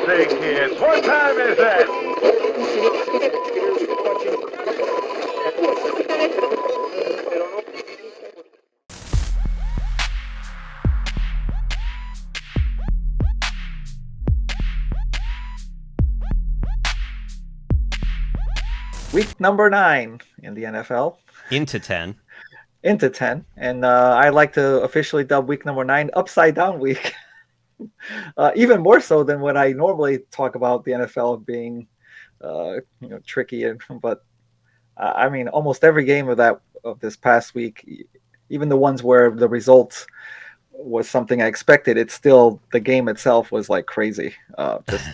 birthday, kids. What time is it? Week number 9 in the NFL. Into 10. Into 10. And I like to officially dub week number 9 Upside Down Week. Even more so than when I normally talk about the NFL being tricky. But I mean, almost every game of this past week, even the ones where the results was something I expected, it's still, the game itself was like crazy. Just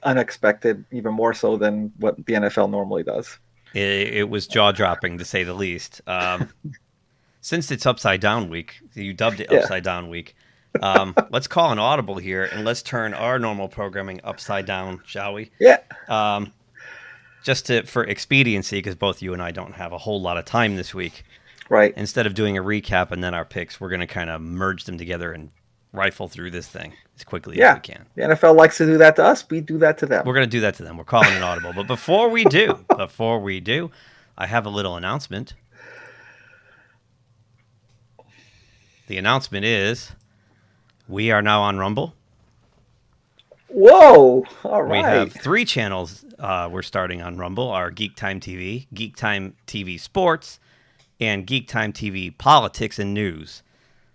unexpected, even more so than what the NFL normally does. It was jaw-dropping, to say the least. Since it's Upside Down Week, you dubbed it Upside Down Week, let's call an audible here, and let's turn our normal programming upside down, shall we? Yeah. Just for expediency, because both you and I don't have a whole lot of time this week. Right. Instead of doing a recap and then our picks, we're going to kind of merge them together and rifle through this thing as quickly as we can. The NFL likes to do that to us. We do that to them. We're going to do that to them. We're calling an audible. But before we do, I have a little announcement. The announcement is we are now on Rumble. Whoa! All right. We have 3 channels we're starting on Rumble. Our GeekTime TV, GeekTime TV Sports, and GeekTime TV Politics and News.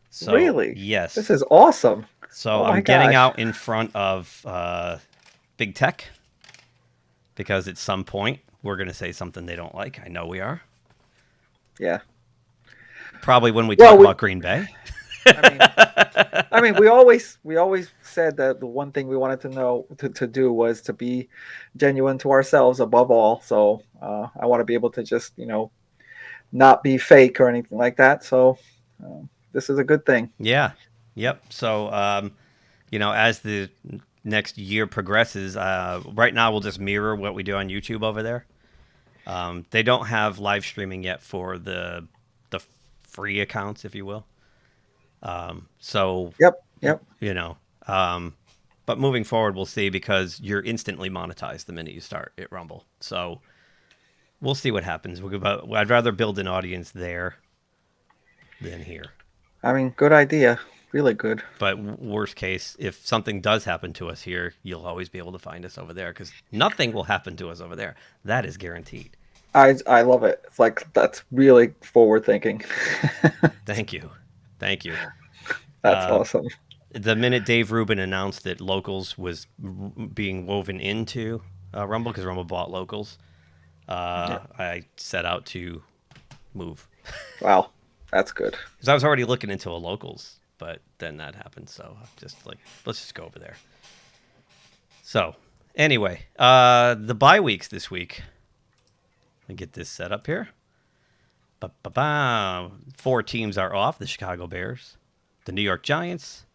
So, really? Yes. This is awesome. So I'm getting out in front of Big Tech because at some point we're going to say something they don't like. I know we are. Yeah. Probably when we talk about Green Bay. I mean, we always said that the one thing we wanted to do was to be genuine to ourselves above all. So I want to be able to just not be fake or anything like that. So this is a good thing. Yeah. Yep. So as the next year progresses, right now we'll just mirror what we do on YouTube over there. They don't have live streaming yet for the free accounts, if you will. Yep. But moving forward, we'll see, because you're instantly monetized the minute you start at Rumble. So we'll see what happens. I'd rather build an audience there than here. I mean, good idea. Really good. But worst case, if something does happen to us here, you'll always be able to find us over there, because nothing will happen to us over there. That is guaranteed. I love it. It's like, that's really forward thinking. Thank you. That's awesome. The minute Dave Rubin announced that Locals was being woven into Rumble, because Rumble bought Locals, I set out to move. Wow, that's good. Because I was already looking into a Locals, but then that happened, so I'm just like, let's just go over there. So, anyway, the bye weeks this week. Let me get this set up here. 4 teams are off: the Chicago Bears, the New York Giants,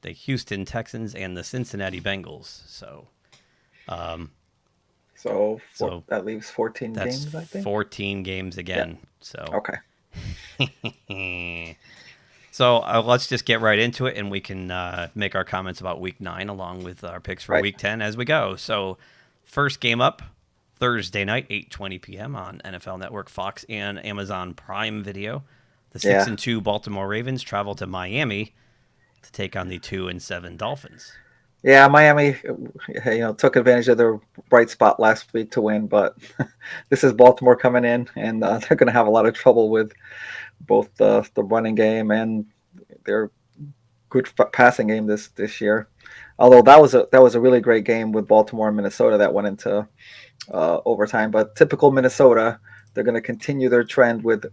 the Houston Texans, and the Cincinnati Bengals. So that leaves 14 that's games, I think. 14 games again. Yeah. So okay. So let's just get right into it, and we can make our comments about Week 9 along with our picks for Week 10 as we go. So first game up, Thursday night, 8:20 p.m. on NFL Network, Fox, and Amazon Prime Video. The 6-2 Baltimore Ravens travel to Miami to take on the 2-7 Dolphins. Yeah, Miami, took advantage of their bright spot last week to win, but this is Baltimore coming in, and they're going to have a lot of trouble with both the running game and their good passing game this year. Although that was a really great game with Baltimore and Minnesota that went into overtime. But typical Minnesota, they're going to continue their trend with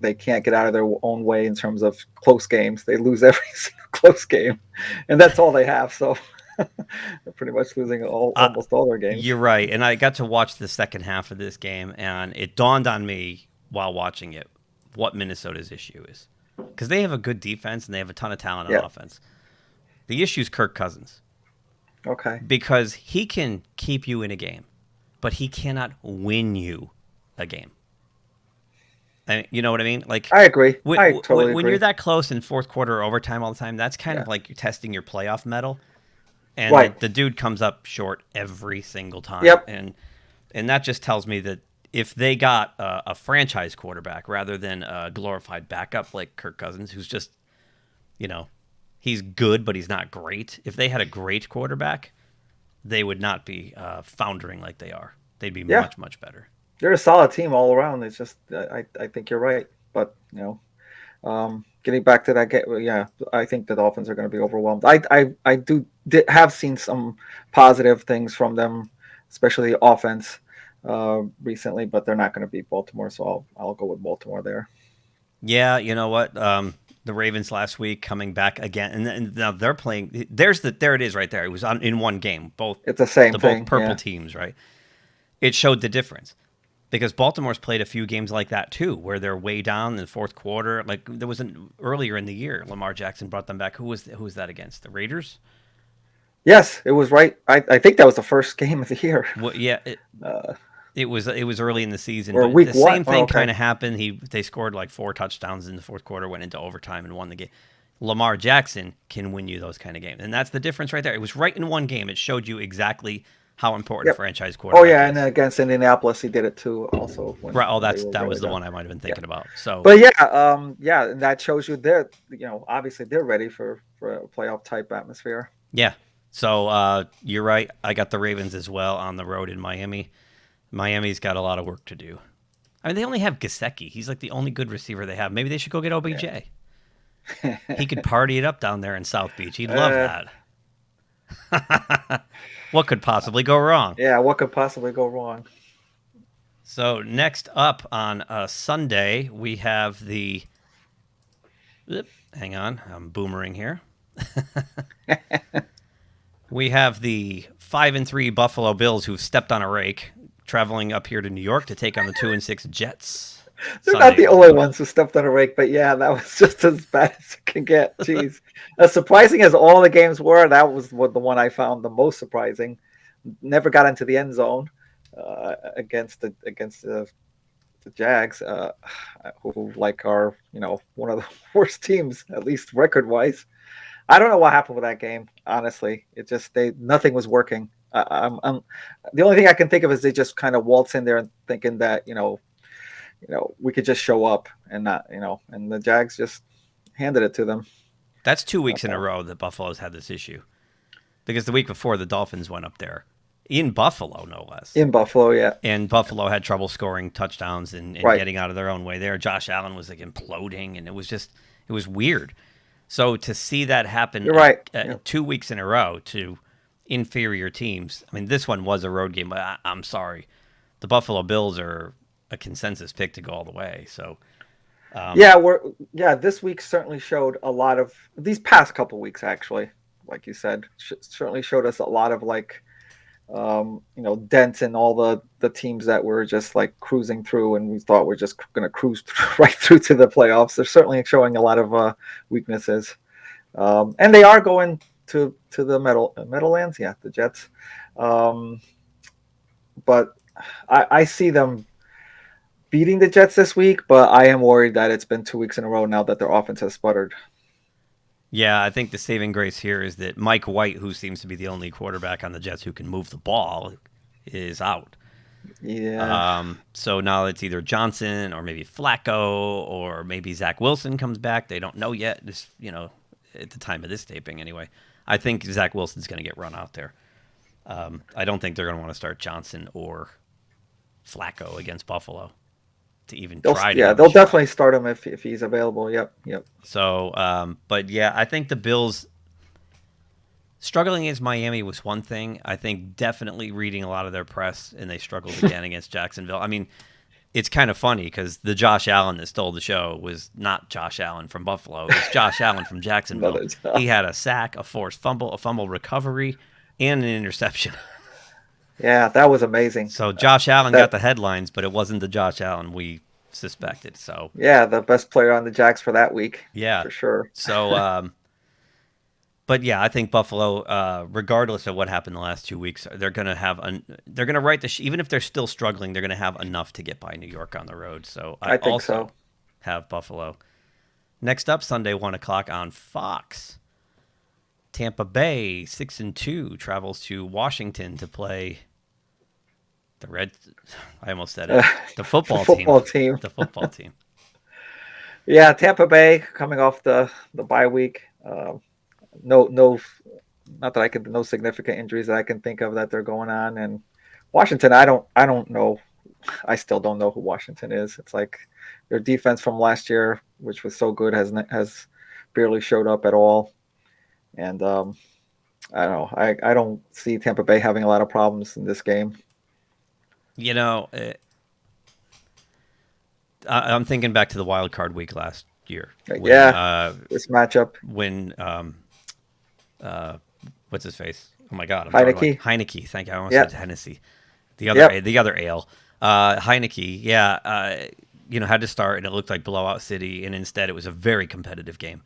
they can't get out of their own way in terms of close games. They lose every single close game, and that's all they have. So they're pretty much losing almost all their games. You're right, and I got to watch the second half of this game, and it dawned on me while watching it what Minnesota's issue is, because they have a good defense and they have a ton of talent on offense. The issue is Kirk Cousins. Okay. Because he can keep you in a game, but he cannot win you a game. You know what I mean? Like, I agree. When agree. You're that close in fourth quarter or overtime all the time, that's kind of like you're testing your playoff mettle. And Right. the dude comes up short every single time. Yep. And that just tells me that if they got a franchise quarterback rather than a glorified backup like Kirk Cousins, who's just, he's good, but he's not great. If they had a great quarterback, they would not be foundering like they are. They'd be much, much better. They're a solid team all around. It's just, I think you're right. But, getting back to that game, I think the Dolphins are going to be overwhelmed. I have seen some positive things from them, especially offense recently, but they're not going to beat Baltimore, so I'll go with Baltimore there. Yeah, you know what? The Ravens last week coming back again, and now they're playing. There it is right there. It was in one game. It's the same both thing. purple teams, right? It showed the difference. Because Baltimore's played a few games like that too, where they're way down in the fourth quarter. Like there was earlier in the year, Lamar Jackson brought them back. Who was that against? The Raiders? Yes, it was right. I think that was the first game of the year. Well, yeah, it was early in the season. Or But week the same one. thing okay. kind of happened. They scored like 4 touchdowns in the fourth quarter, went into overtime and won the game. Lamar Jackson can win you those kind of games, and that's the difference right there. It was right in one game. It showed you exactly how important franchise quarterback is. And against Indianapolis, he did it too. Also, right. Oh, that was the one I might have been thinking about. So, but and that shows you they're obviously they're ready for a playoff type atmosphere. Yeah. So you're right. I got the Ravens as well on the road in Miami. Miami's got a lot of work to do. I mean, they only have Gesicki. He's like the only good receiver they have. Maybe they should go get OBJ. Yeah. He could party it up down there in South Beach. He'd love that. What could possibly go wrong? Yeah, what could possibly go wrong? So next up on Sunday, we have the... hang on, I'm boomering here. We have the 5-3 Buffalo Bills who've stepped on a rake, traveling up here to New York to take on the 2-6 Jets. They're not the only ones who stepped on a rake, but yeah, that was just as bad as it can get. Jeez. As surprising as all the games were, that was the one I found the most surprising. Never got into the end zone against the Jags, who like are one of the worst teams, at least record wise. I don't know what happened with that game. Honestly, it just nothing was working. The only thing I can think of is they just kind of waltz in there and thinking that we could just show up and not, and the Jags just handed it to them. That's 2 weeks in a row that Buffalo's had this issue. Because the week before, the Dolphins went up there. In Buffalo, no less. In Buffalo, yeah. And Buffalo had trouble scoring touchdowns and getting out of their own way there. Josh Allen was like imploding, and it was weird. So to see that happen 2 weeks in a row to inferior teams, I mean, this one was a road game, but I'm sorry. The Buffalo Bills are a consensus pick to go all the way. So, this week certainly showed a lot of these past couple weeks, actually, like you said, certainly showed us a lot of dents in all the teams that were just like cruising through, and we thought we're just going to cruise right through to the playoffs. They're certainly showing a lot of weaknesses, and they are going to the Meadowlands, the Jets. But I see them beating the Jets this week, but I am worried that it's been 2 weeks in a row now that their offense has sputtered. Yeah, I think the saving grace here is that Mike White, who seems to be the only quarterback on the Jets who can move the ball, is out. Yeah. So now it's either Johnson or maybe Flacco or maybe Zach Wilson comes back. They don't know yet. This, at the time of this taping, anyway. I think Zach Wilson's going to get run out there. I don't think they're going to want to start Johnson or Flacco against Buffalo to even try. They'll definitely start him if he's available. Yep. So, but yeah, I think the Bills struggling against Miami was one thing. I think definitely reading a lot of their press, and they struggled again against Jacksonville. I mean, it's kind of funny because the Josh Allen that stole the show was not Josh Allen from Buffalo. It was Josh Allen from Jacksonville. He had a sack, a forced fumble, a fumble recovery, and an interception. Yeah, that was amazing. So Josh Allen got the headlines, but it wasn't the Josh Allen we suspected. So yeah, the best player on the Jags for that week. Yeah, for sure. So, but yeah, I think Buffalo, regardless of what happened the last 2 weeks, they're going to have they're going to write the even if they're still struggling, they're going to have enough to get by New York on the road. So I think also have Buffalo. Next up, Sunday 1:00 on Fox. Tampa Bay 6-2 travels to Washington to play the Red. I almost said it. The football team. The football team. Yeah, Tampa Bay coming off the bye week. No, not that I can. No significant injuries that I can think of that they're going on. And Washington, I don't know. I still don't know who Washington is. It's like their defense from last year, which was so good, has barely showed up at all. And I don't know. I don't see Tampa Bay having a lot of problems in this game. You know, I'm thinking back to the wild card week last year. When, this matchup. When what's his face? Oh my God, Heineke. Thank you. I almost said Hennessy. The other ale. Heineke. Yeah. Had to start, and it looked like blowout city, and instead it was a very competitive game.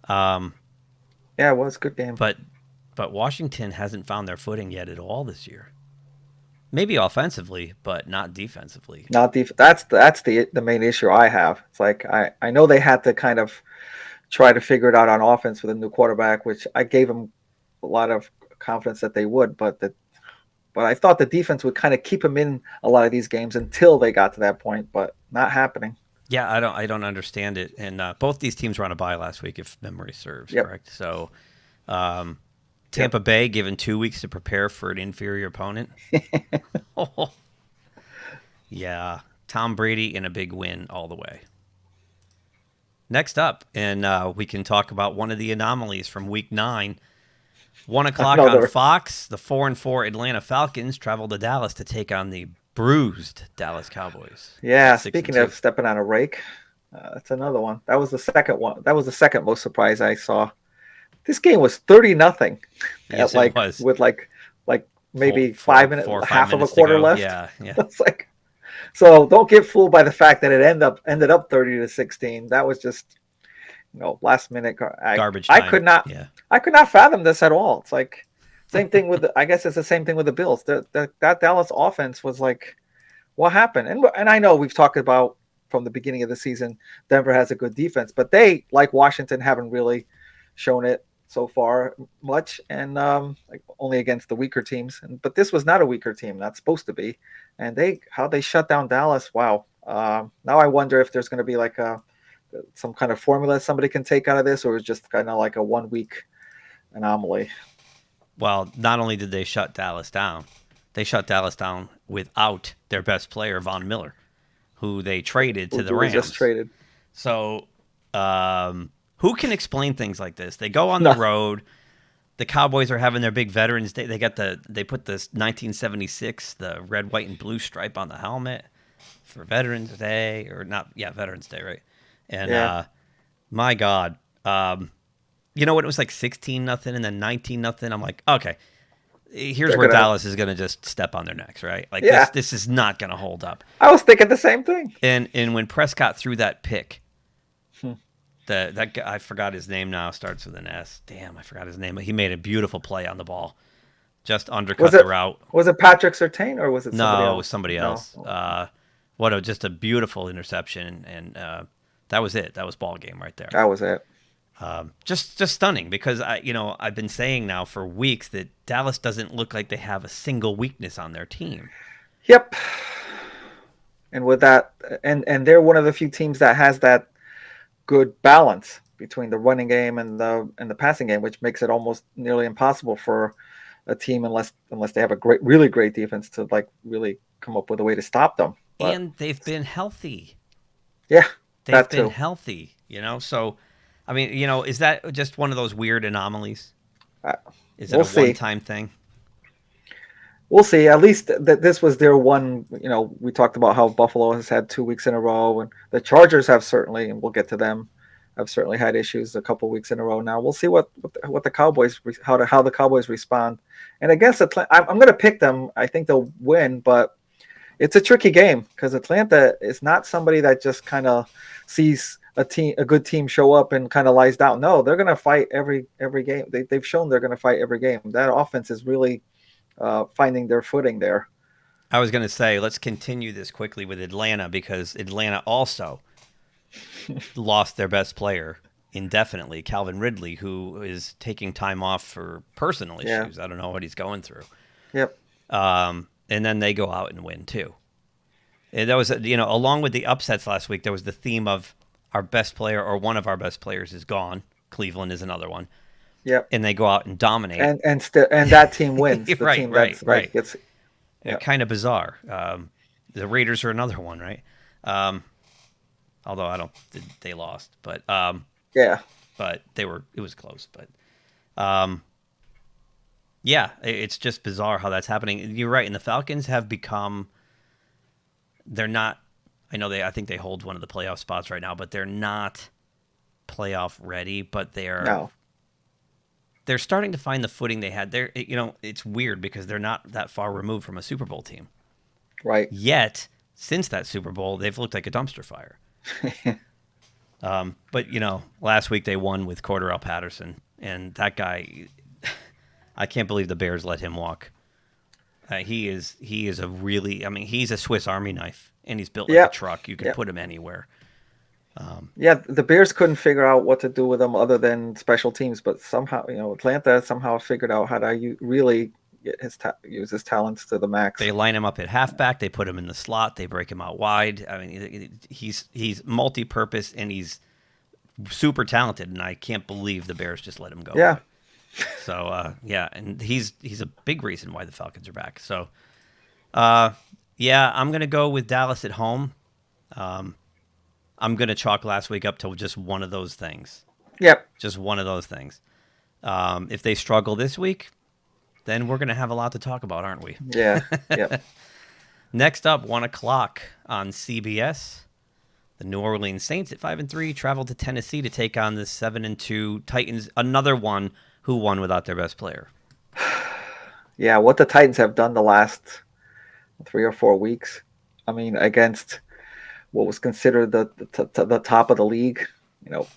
Yeah, it was a good game. But Washington hasn't found their footing yet at all this year. Maybe offensively, but not defensively. That's the main issue I have. It's like I know they had to kind of try to figure it out on offense with a new quarterback, which I gave them a lot of confidence that they would, but I thought the defense would kind of keep them in a lot of these games until they got to that point, but not happening. Yeah, I don't understand it. And both these teams were on a bye last week, if memory serves, correct? So Tampa Bay given 2 weeks to prepare for an inferior opponent. Yeah, Tom Brady in a big win all the way. Next up, and we can talk about one of the anomalies from Week 9. 1 o'clock on Fox, the 4-4 Atlanta Falcons travel to Dallas to take on the bruised Dallas Cowboys. Yeah, speaking of stepping on a rake, that's another one. That was the second one. That was the second most surprise I saw. This game was 30-0. Yes, it was. With like maybe 5 minutes, half of a quarter left. Yeah. It's like, so don't get fooled by the fact that it ended up 30-16. That was just, last minute garbage time. I could not fathom this at all. It's like same thing with I guess it's the same thing with the Bills. That Dallas offense was like, what happened? And I know we've talked about from the beginning of the season, Denver has a good defense, but they, like Washington, haven't really shown it so far much, and only against the weaker teams. But this was not a weaker team, not supposed to be. And how they shut down Dallas. Wow. Now I wonder if there's going to be like some kind of formula somebody can take out of this, or it's just kind of like a 1 week anomaly. Well, not only did they shut Dallas down, they shut Dallas down without their best player, Von Miller, who they traded to the Rams. Just traded. So, who can explain things like this? They go on the road. The Cowboys are having their big Veterans Day. They put this 1976, the red, white, and blue stripe on the helmet for Veterans Day, or not? Yeah, Veterans Day, right? And my God, it was like 16-0 and then 19-0. I'm like, okay, here's where Dallas is going to just step on their necks, right? Like this is not going to hold up. I was thinking the same thing. And when Prescott threw that pick, that guy, I forgot his name now, starts with an S. Damn, I forgot his name. He made a beautiful play on the ball. Just undercut the route. Was it Patrick Surtain or was it somebody else? No, it was somebody else. Just a beautiful interception, and that was it. That was ball game right there. That was it. Just stunning, because I've been saying now for weeks that Dallas doesn't look like they have a single weakness on their team. Yep. And with that, and they're one of the few teams that has that good balance between the running game and the passing game, which makes it almost nearly impossible for a team unless they have a really great defense to like really come up with a way to stop them. But, and they've been healthy. Yeah, they've been healthy. So. I mean, is that just one of those weird anomalies? Is it a one-time thing? We'll see. At least that this was their one. We talked about how Buffalo has had 2 weeks in a row, and the Chargers have certainly, and we'll get to them, have certainly had issues a couple weeks in a row now. We'll see what the Cowboys, how the Cowboys respond. And against Atlanta, I'm going to pick them. I think they'll win, but it's a tricky game because Atlanta is not somebody that just kind of sees a good team show up and kind of lies down. No, they're going to fight every game. They've shown they're going to fight every game. That offense is really finding their footing there. I was going to say, let's continue this quickly with Atlanta, because Atlanta also lost their best player indefinitely. Calvin Ridley, who is taking time off for personal issues. Yeah. I don't know what he's going through. Yep. And then they go out and win too. And that was, along with the upsets last week, there was the theme of our best player or one of our best players is gone. Cleveland is another one. Yep. And they go out and dominate. And that team wins. The team that's right. like it's kind of bizarre. The Raiders are another one, right? Although they lost, but yeah. But it was close. But it's just bizarre how that's happening. You're right, and the Falcons have become. They're not. I think they hold one of the playoff spots right now, but they're not playoff ready. But they're starting to find the footing they had. It's weird because they're not that far removed from a Super Bowl team. Right. Yet, since that Super Bowl, they've looked like a dumpster fire. But last week they won with Cordarrelle Patterson, and that guy, I can't believe the Bears let him walk. He is a really, he's a Swiss Army knife, and he's built like a truck. You can put him anywhere. The Bears couldn't figure out what to do with him other than special teams, but somehow, Atlanta somehow figured out how to really get use his talents to the max. They line him up at halfback. They put him in the slot. They break him out wide. He's multi-purpose, and he's super talented, and I can't believe the Bears just let him go. Yeah. So, and he's a big reason why the Falcons are back. So, I'm going to go with Dallas at home. I'm going to chalk last week up to just one of those things. Yep. Just one of those things. If they struggle this week, then we're going to have a lot to talk about, aren't we? Yeah. Yep. Next up, 1:00 on CBS. The New Orleans Saints at 5-3 travel to Tennessee to take on the 7-2 Titans. Another one who won without their best player. Yeah, what the Titans have done the last 3 or 4 weeks. Against what was considered the top of the league,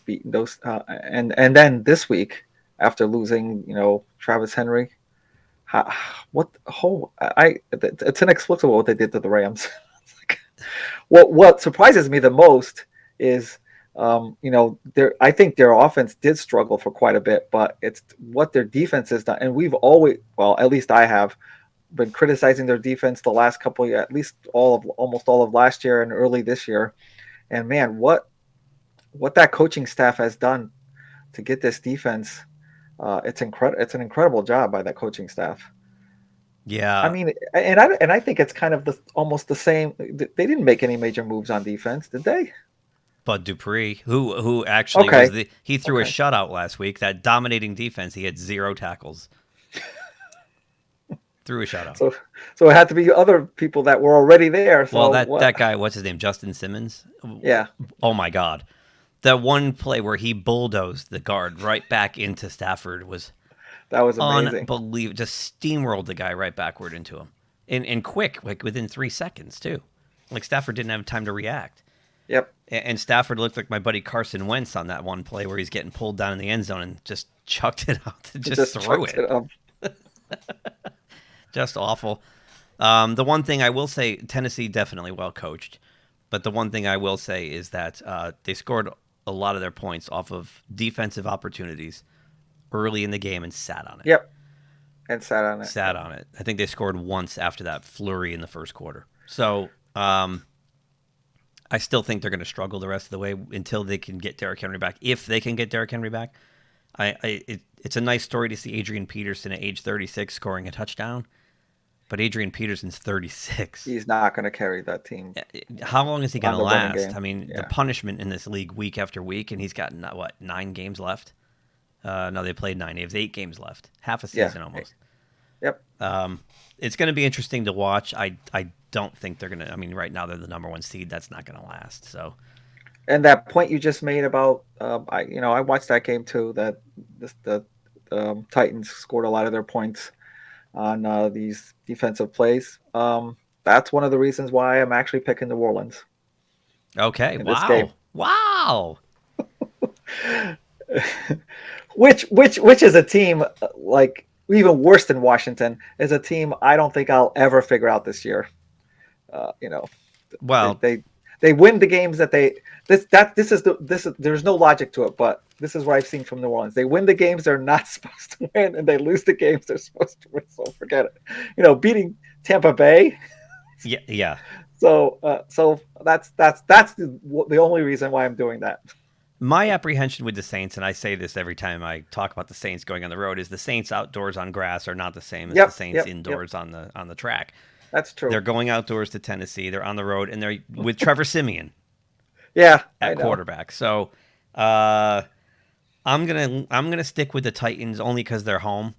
beating those, and then this week after losing, Travis Henry. It's inexplicable what they did to the Rams. What surprises me the most is, I think their offense did struggle for quite a bit, but it's what their defense has done. And we've always, at least I have, been criticizing their defense the last couple of years, at least almost all of last year and early this year. And man, what that coaching staff has done to get this defense, it's an incredible job by that coaching staff. Yeah. I think it's kind of almost the same. They didn't make any major moves on defense, did they? Bud Dupree, who actually he threw a shutout last week. That dominating defense, he had 0 tackles. Threw a shutout. So it had to be other people that were already there. So that guy, what's his name? Justin Simmons? Yeah. Oh my God. That one play where he bulldozed the guard right back into Stafford was amazing. Unbelievable. Just steamrolled the guy right backward into him. And quick, like within 3 seconds too. Like Stafford didn't have time to react. Yep. And Stafford looked like my buddy Carson Wentz on that one play where he's getting pulled down in the end zone and just chucked it out. Just threw it. Just awful. The one thing I will say, Tennessee definitely well coached. But the one thing I will say is that they scored a lot of their points off of defensive opportunities early in the game and sat on it. Yep. And sat on it. I think they scored once after that flurry in the first quarter. So I still think they're going to struggle the rest of the way until they can get Derrick Henry back. If they can get Derrick Henry back, it's a nice story to see Adrian Peterson at age 36 scoring a touchdown. But Adrian Peterson's 36. He's not going to carry that team. How long is he going to last? The punishment in this league week after week, and he's got, 9 games left? No, they played 9. He has 8 games left. Half a season almost. Yep. It's going to be interesting to watch. I don't think they're going to. Right now they're the number 1 seed. That's not going to last. So. And that point you just made about, I watched that game too. That the Titans scored a lot of their points on these defensive plays. That's one of the reasons why I'm actually picking New Orleans. Okay. In wow. This game. Wow. which is a team like even worse than Washington is a team I don't think I'll ever figure out this year. Well, they they win the games that there's no logic to it, but this is what I've seen from New Orleans. They win the games they're not supposed to win, and they lose the games they're supposed to win. So forget it. Beating Tampa Bay. Yeah. So that's the only reason why I'm doing that. My apprehension with the Saints, and I say this every time I talk about the Saints going on the road, is the Saints outdoors on grass are not the same as the Saints indoors on the track. That's true. They're going outdoors to Tennessee. They're on the road, and they're with Trevor Siemian. Yeah, at quarterback. So I'm gonna stick with the Titans only because they're home.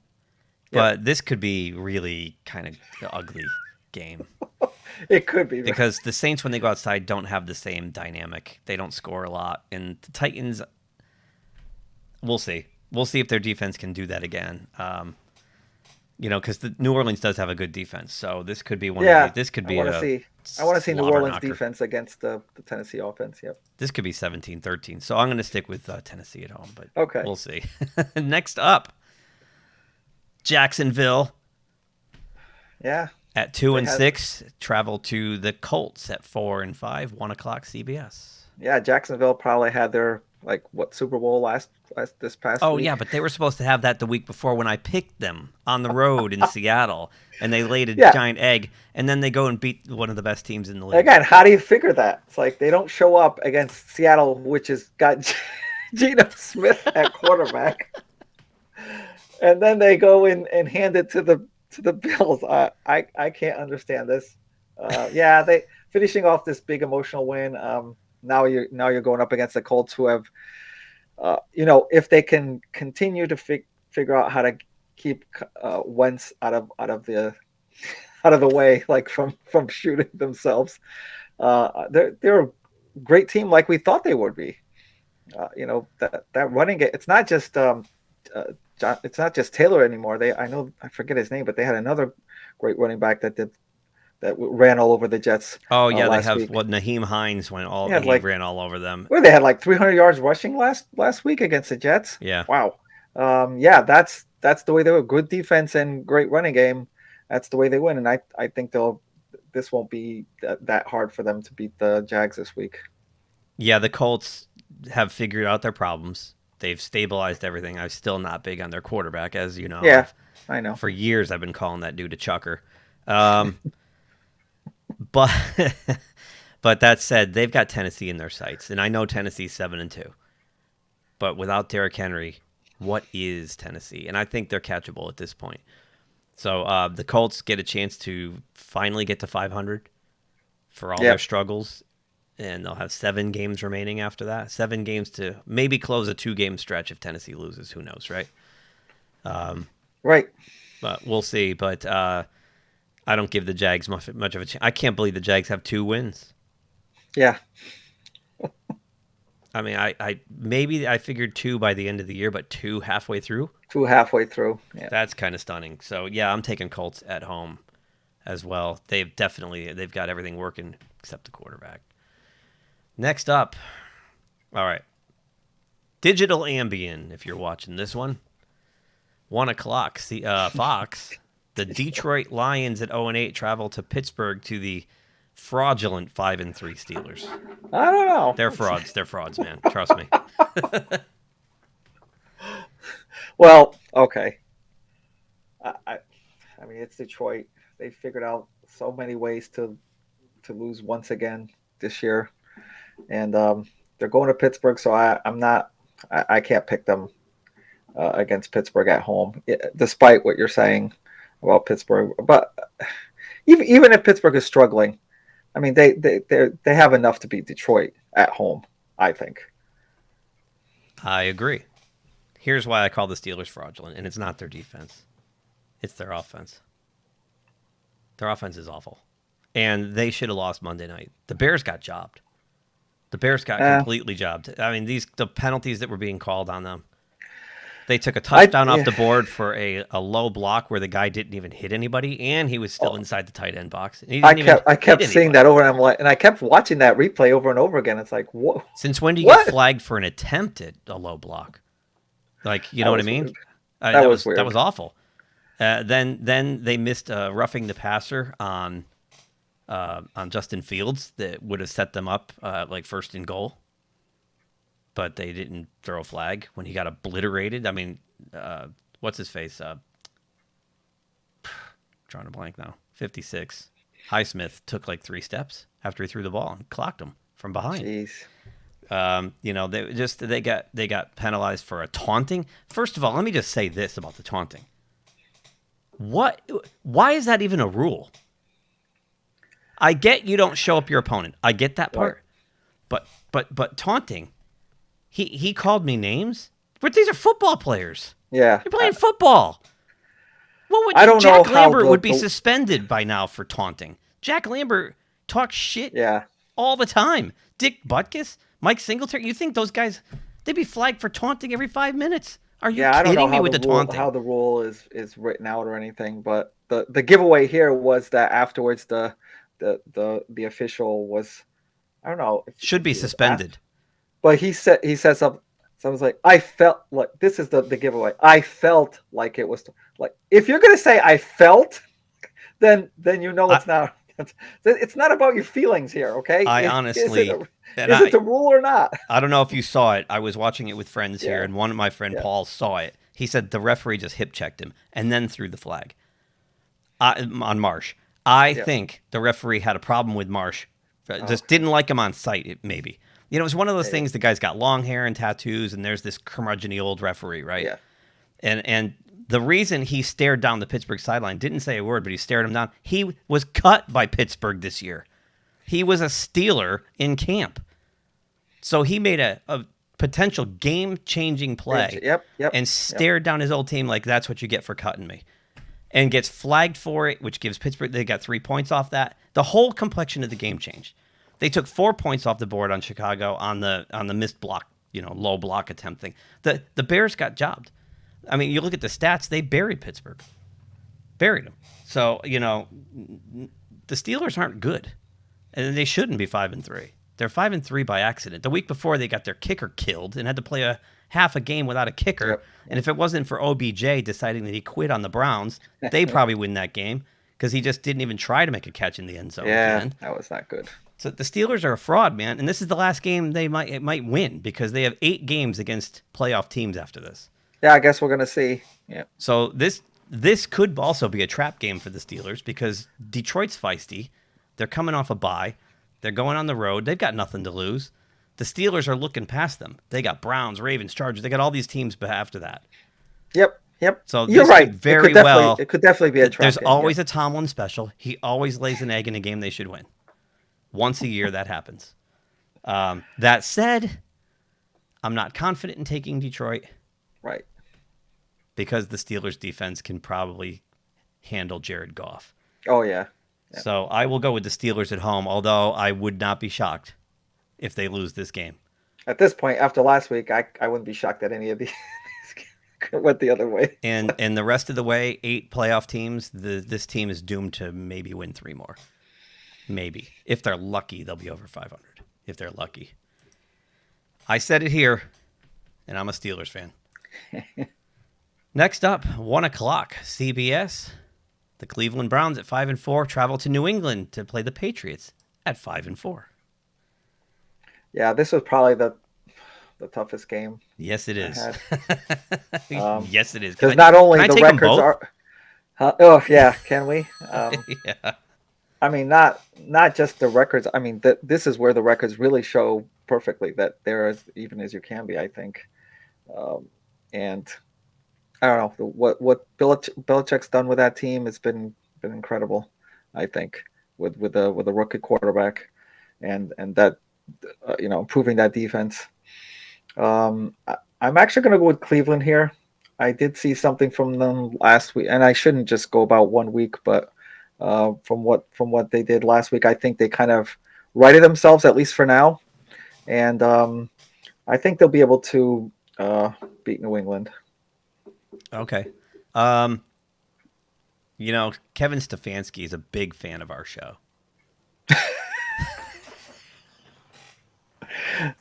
But this could be really kind of ugly game. It could be. Because the Saints, when they go outside, don't have the same dynamic. They don't score a lot. And the Titans, we'll see. We'll see if their defense can do that again. Because the New Orleans does have a good defense. So this could be one of this could be I want to see New Orleans defense against the Tennessee offense. Yep. This could be 17-13. So I'm going to stick with Tennessee at home, but we'll see. Next up, Jacksonville. Yeah. At 2-6, travel to the Colts at 4-5, 1:00 CBS. Yeah, Jacksonville probably had their Super Bowl this past week. Oh yeah, but they were supposed to have that the week before when I picked them on the road in Seattle, and they laid a giant egg, and then they go and beat one of the best teams in the league. Again, how do you figure that? It's like they don't show up against Seattle, which has got Geno Smith at quarterback, and then they go in and hand it to the Bills. I can't understand this. They finishing off this big emotional win. Now you're going up against the Colts, who have, if they can continue to figure out how to keep Wentz out of the way, like from shooting themselves. They're a great team, like we thought they would be. That running game. It's not just Taylor anymore. I forget his name, but they had another great running back that ran all over the Jets. Oh yeah, they have week. Naheem Hines ran all over them. Well, they had 300 yards rushing last week against the Jets. Yeah. Wow. That's the way they were. Good defense and great running game. That's the way they win, and I think this won't be that hard for them to beat the Jags this week. Yeah, the Colts have figured out their problems. They've stabilized everything. I'm still not big on their quarterback, as you know. Yeah, I know. For years, I've been calling that dude a chucker. But that said, they've got Tennessee in their sights, and I know Tennessee's 7-2. But without Derrick Henry, what is Tennessee? And I think they're catchable at this point. So the Colts get a chance to finally get to 500 for all their struggles, and they'll have 7 games remaining after that. 7 games to maybe close a 2-game stretch if Tennessee loses. Who knows, right? Right. But we'll see. But I don't give the Jags much of a chance. I can't believe the Jags have 2 wins. Yeah. I mean, I figured 2 by the end of the year, but 2 halfway through. 2 halfway through. Yeah. That's kind of stunning. So yeah, I'm taking Colts at home as well. They've got everything working except the quarterback. Next up, all right, Digital Ambien. If you're watching this one, 1:00. Fox. The Detroit Lions at 0-8 travel to Pittsburgh to the fraudulent 5-3 Steelers. I don't know. They're frauds. They're frauds, man. Trust me. Well, okay. I mean, it's Detroit. They figured out so many ways to lose once again this year, and they're going to Pittsburgh. So I can't pick them against Pittsburgh at home, despite what you're saying about Pittsburgh. But even if Pittsburgh is struggling, I mean, they have enough to beat Detroit at home, I think. I agree. Here's why I call the Steelers fraudulent, and it's not their defense. It's their offense. Their offense is awful. And they should have lost Monday night. The Bears got jobbed. The Bears got completely jobbed. I mean, the penalties that were being called on them. They took a touchdown off the board for a low block where the guy didn't even hit anybody, and he was still inside the tight end box. I kept seeing that over, and I kept watching that replay over and over again. It's like, whoa. Since when do you get flagged for an attempt at a low block? Like, you know what I mean? That was weird. That was awful. Then they missed roughing the passer on on Justin Fields that would have set them up like first and goal, but they didn't throw a flag when he got obliterated. I mean, what's his face? Drawing a blank now. 56. Highsmith took like 3 steps after he threw the ball and clocked him from behind. Jeez. You know, they got penalized for a taunting. First of all, let me just say this about the taunting. Why is that even a rule? I get you don't show up your opponent. I get that part. Right. But taunting. He called me names. But these are football players. Yeah. You're playing football. What would I don't Jack know how Lambert would be suspended by now for taunting. Jack Lambert talks shit all the time. Dick Butkus, Mike Singletary. You think those guys, they'd be flagged for taunting every 5 minutes? Are you kidding me with the taunting? How the rule is written out or anything, but the giveaway here was that afterwards the official was, I don't know, should be suspended. But he said something. Someone's like, I felt like this is the giveaway. I felt like it was like, if you're gonna say I felt, then you know it's not. It's not about your feelings here, okay? I honestly, is it the rule or not? I don't know if you saw it. I was watching it with friends here, and one of my friend Paul saw it. He said the referee just hip checked him and then threw the flag on Marsh. I think the referee had a problem with Marsh. Just didn't like him on sight, maybe. You know, it was one of those things. The guy's got long hair and tattoos, and there's this curmudgeon-y old referee, right? Yeah. And the reason he stared down the Pittsburgh sideline, didn't say a word, but he stared him down. He was cut by Pittsburgh this year. He was a Steeler in camp. So he made a potential game-changing play and stared down his old team like, that's what you get for cutting me. And gets flagged for it, which gives Pittsburgh, they got 3 points off that. The whole complexion of the game changed. They took 4 points off the board on Chicago on the missed block, low block attempt thing. The Bears got jobbed. I mean, you look at the stats, they buried Pittsburgh. Buried them. So, the Steelers aren't good. And they shouldn't be 5-3. They're 5-3 by accident. The week before, they got their kicker killed and had to play half a game without a kicker. Yep. And if it wasn't for OBJ deciding that he quit on the Browns, they probably win that game because he just didn't even try to make a catch in the end zone. Yeah, that was not good. So the Steelers are a fraud, man. And this is the last game it might win because they have 8 games against playoff teams after this. Yeah, I guess we're going to see. Yeah. So this could also be a trap game for the Steelers because Detroit's feisty. They're coming off a bye. They're going on the road. They've got nothing to lose. The Steelers are looking past them. They got Browns, Ravens, Chargers. They got all these teams after that. Yep. So you're right. It could definitely be a trap There's game, always a Tomlin special. He always lays an egg in a game they should win. Once a year that happens. That said, I'm not confident in taking Detroit. Right. Because the Steelers defense can probably handle Jared Goff. Oh, yeah. So I will go with the Steelers at home, although I would not be shocked if they lose this game. At this point, after last week, I wouldn't be shocked that any of these went the other way. And the rest of the way, 8 playoff teams, this team is doomed to maybe win 3 more. Maybe. If they're lucky, they'll be over 500. If they're lucky. I said it here, and I'm a Steelers fan. Next up, 1 o'clock, CBS. The Cleveland Browns at 5-4 travel to New England to play the Patriots at 5-4. Yeah, this was probably the toughest game. Yes, it is. Yes, it is. Because not only the records are. Oh yeah, can we? Yeah. I mean, not just the records. I mean, this is where the records really show perfectly that they're as even as you can be. I think, and I don't know what Belichick's done with that team has been incredible. I think with a rookie quarterback, and that improving that defense. I'm actually going to go with Cleveland here. I did see something from them last week, and I shouldn't just go about 1 week, but from what they did last week, I think they kind of righted themselves at least for now, and I think they'll be able to beat New England. Okay. Kevin Stefanski is a big fan of our show.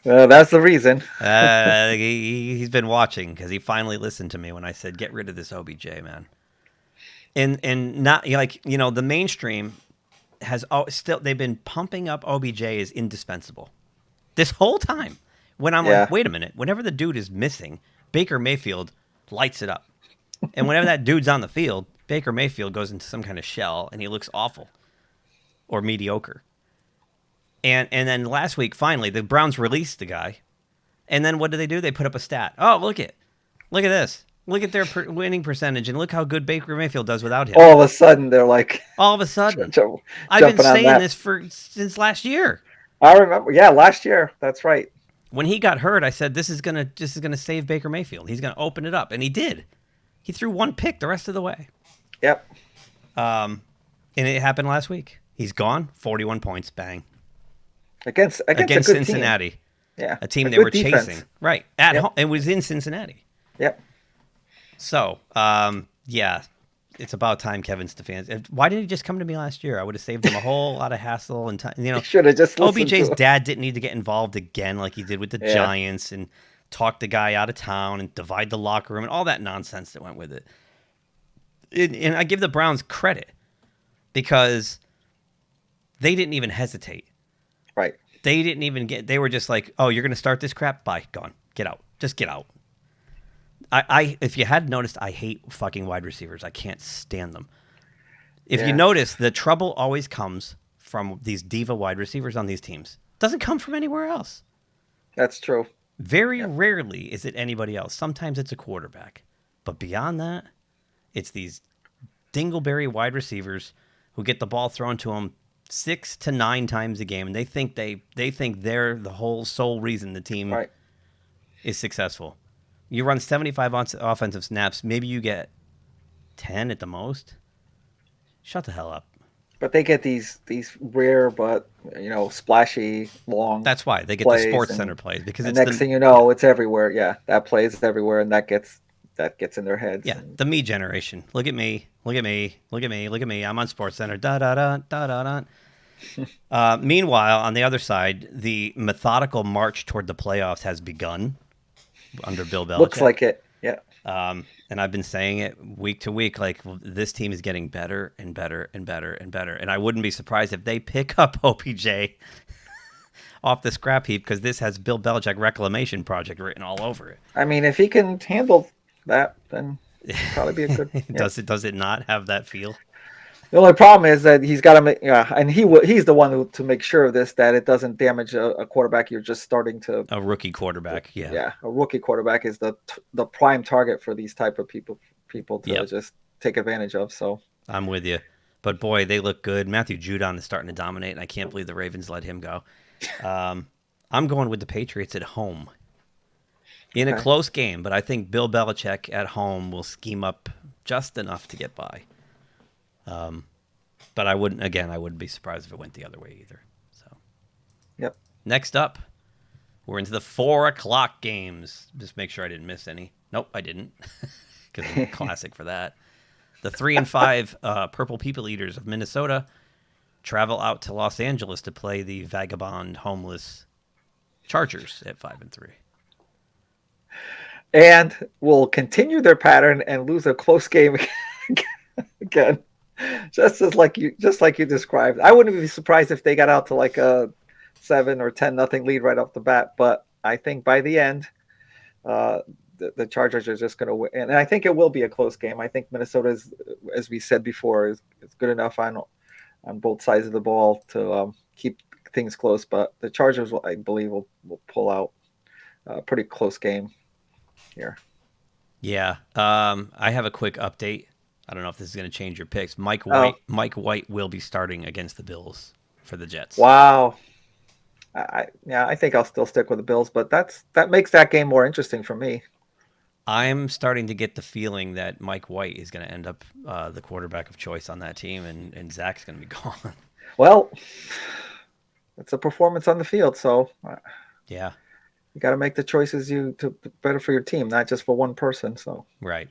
That's the reason. He's been watching because he finally listened to me when I said, get rid of this OBJ, man. And not the mainstream, they've been pumping up OBJ as indispensable this whole time. When I'm Yeah. like, wait a minute, whenever the dude is missing, Baker Mayfield lights it up. And whenever that dude's on the field, Baker Mayfield goes into some kind of shell and he looks awful or mediocre. And then last week, finally, the Browns released the guy. And then what do? They put up a stat. Oh, look at this. Look at their winning percentage, and look how good Baker Mayfield does without him. All of a sudden, they're like... All of a sudden. I've been jumping on saying that. this since last year. I remember. Yeah, last year. That's right. When he got hurt, I said, this is gonna save Baker Mayfield. He's going to open it up. And he did. He threw one pick the rest of the way. Yep. And it happened last week. He's gone. 41 points. Bang. Against a good Cincinnati. Team. Yeah. A team they good were defense. chasing. Right. At home. It was in Cincinnati. Yep. So, yeah, it's about time Kevin Stefanski. Why didn't he just come to me last year? I would have saved him a whole lot of hassle and time. You know, should have just listened OBJ's to him. dad didn't need to get involved again like he did with the Giants and talk the guy out of town and divide the locker room and all that nonsense that went with it. And I give the Browns credit because they didn't even hesitate. Right. They didn't even they were just like, oh, you're going to start this crap? Bye. Gone. Get out. Just get out. If you hadn't noticed, I hate fucking wide receivers. I can't stand them. If you notice, the trouble always comes from these diva wide receivers on these teams. It doesn't come from anywhere else. That's true. Very rarely is it anybody else. Sometimes it's a quarterback. But beyond that, it's these dingleberry wide receivers who get the ball thrown to them 6 to 9 times a game, and they think they're the whole sole reason the team is successful. You run 75 offensive snaps, maybe you get 10 at the most. Shut the hell up. But they get these rare but splashy long. That's why they get the Sports Center plays because it's next thing you know, it's everywhere. Yeah, that plays everywhere, and that gets in their heads. Yeah, the me generation. Look at me. Look at me. Look at me. Look at me. I'm on Sports Center. Da da da da da da. Meanwhile, on the other side, the methodical march toward the playoffs has begun under Bill Belichick. Looks like it. Yeah. And I've been saying it week to week, like this team is getting better and better and better and better. And I wouldn't be surprised if they pick up OPJ off the scrap heap because this has Bill Belichick reclamation project written all over it. I mean, if he can handle that, then it'd probably be a good. Yeah. Does it not have that feel? The only problem is that he's got to make, and he's the one to make sure of this, that it doesn't damage a quarterback. You're just starting to a rookie quarterback. Yeah, a rookie quarterback is the prime target for these type of people to just take advantage of. So I'm with you, but boy, they look good. Matthew Judon is starting to dominate, and I can't believe the Ravens let him go. I'm going with the Patriots at home in a close game, but I think Bill Belichick at home will scheme up just enough to get by. But I wouldn't be surprised if it went the other way either. So, yep. Next up, we're into the 4:00 games. Just make sure I didn't miss any. Nope, I didn't, because I'm classic for that. The 3-5 Purple People Eaters of Minnesota travel out to Los Angeles to play the vagabond, homeless Chargers at 5-3. And will continue their pattern and lose a close game again. Just like you described. I wouldn't be surprised if they got out to like a 7 or 10-0 lead right off the bat. But I think by the end, the Chargers are just going to win, and I think it will be a close game. I think Minnesota is, as we said before, is good enough on both sides of the ball to keep things close. But the Chargers, I believe, will pull out a pretty close game here. Yeah, I have a quick update. I don't know if this is going to change your picks. Mike White will be starting against the Bills for the Jets. Wow. I think I'll still stick with the Bills, but that makes that game more interesting for me. I'm starting to get the feeling that Mike White is going to end up the quarterback of choice on that team, and Zach's going to be gone. Well, it's a performance on the field, so yeah, you got to make the choices to better for your team, not just for one person. So right.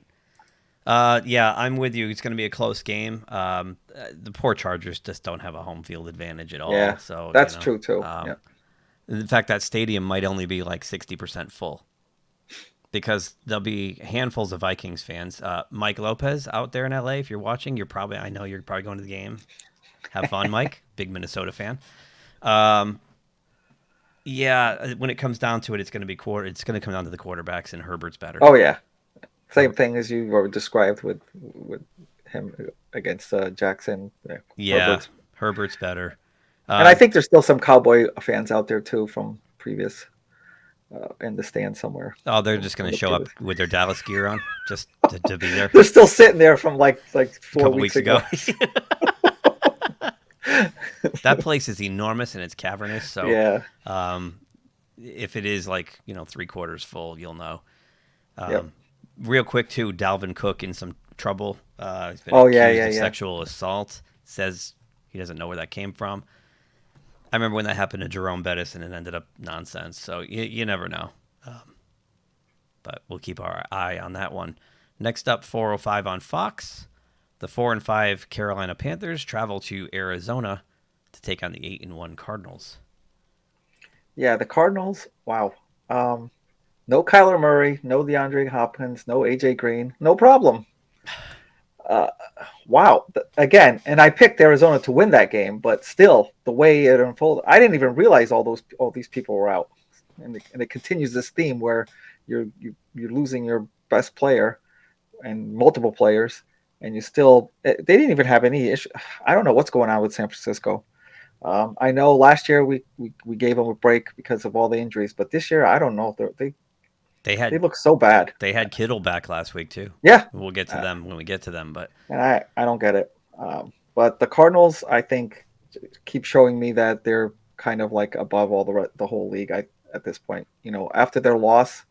Yeah, I'm with you. It's going to be a close game. The poor Chargers just don't have a home field advantage at all. Yeah, so that's true too. In fact, that stadium might only be like 60% full because there'll be handfuls of Vikings fans. Mike Lopez out there in LA, if you're watching, I know you're probably going to the game. Have fun, Mike. Big Minnesota fan. Um, yeah, when it comes down to it, it's going to be It's going to come down to the quarterbacks, and Herbert's better. Oh yeah, same thing as you were described with him against Jackson. Yeah, Herbert's better. And I think there's still some Cowboy fans out there too from previous in the stand somewhere. Oh, they're just going to show up with their Dallas gear on just to be there. They're still sitting there from like 4 weeks ago. That place is enormous and it's cavernous. So yeah. If it is like 3/4 full, you'll know. Yep. Real quick too, Dalvin Cook in some trouble. He's been accused of sexual assault. Says he doesn't know where that came from. I remember when that happened to Jerome Bettis and it ended up nonsense. So you never know. But we'll keep our eye on that one. Next up, 4:05 on Fox. The 4-5 Carolina Panthers travel to Arizona to take on the 8-1 Cardinals. Yeah, the Cardinals. Wow. No Kyler Murray, no DeAndre Hopkins, no AJ Green, no problem. Wow. Again, and I picked Arizona to win that game, but still, the way it unfolded, I didn't even realize all these people were out, and it continues this theme where you're losing your best player and multiple players, and you still they didn't even have any issue. I don't know what's going on with San Francisco. I know last year we gave them a break because of all the injuries, but this year I don't know. They look so bad. They had Kittle back last week too. Yeah, we'll get to them when we get to them. But and I don't get it. But the Cardinals, I think, keep showing me that they're kind of like above all the whole league. At this point, after their loss